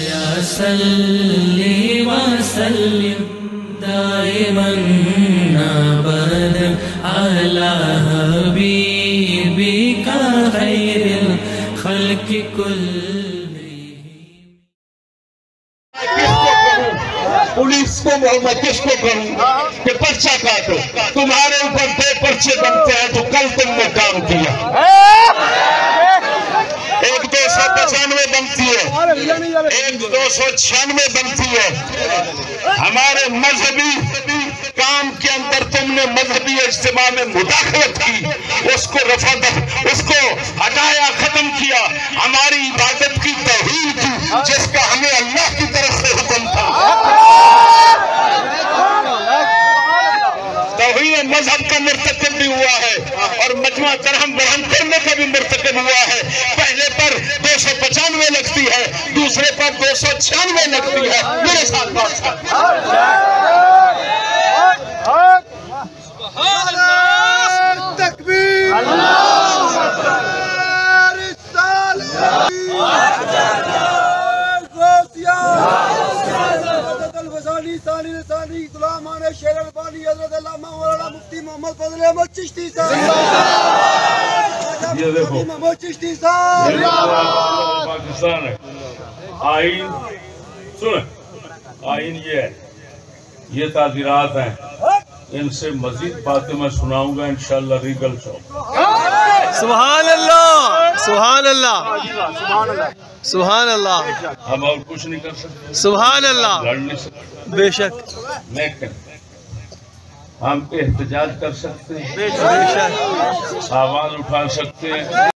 या सल्ली व सल्लिम दाइमन अबदन अला हबीबिका खैरिल खल्क़ि कुल्लिहिम। पुलिस को मैं किसको कहूँ कि पर्चा काटो, तुम्हारे ऊपर 2 पर्चे बनते हैं तो कल तुमने काम किया। एक 295 बनती है, एक 296 बनती है। हमारे मजहबी काम के अंदर तुमने मजहबी इज्तिमा में मुदाखलत की, उसको उसको हटाया, खत्म किया। हमारी इबादत की तौहीद की, जिसका हमें अल्लाह की तरफ से हुक्म था। तौहीद मजहब का मुर्तकिब भी हुआ है और मजमा तरहम बरहम करने का भी मुर्तकिब हुआ है। पहले पर 295 लगती है, दूसरे पर 296 लगती है। मेरे साथ बात तकबीर, मुफ्ती मोहम्मद फजल अहमद चिश्ती साहब। ये देखो चिश्ती साहब पाकिस्तान है। आइन सुन, आइन ये है, ये ताज़ीरात हैं। इनसे मजीद बातें मैं सुनाऊंगा इंशाअल्लाह रीगल शो। सुभान अल्लाह, सुभान अल्लाह, सुभान अल्लाह। हम और कुछ नहीं कर सकते, सुभान अल्लाह, लड़ नहीं सकते बेशक, लेकिन हम एहतजाज कर सकते हैं, बेशक, आवाज उठा सकते हैं।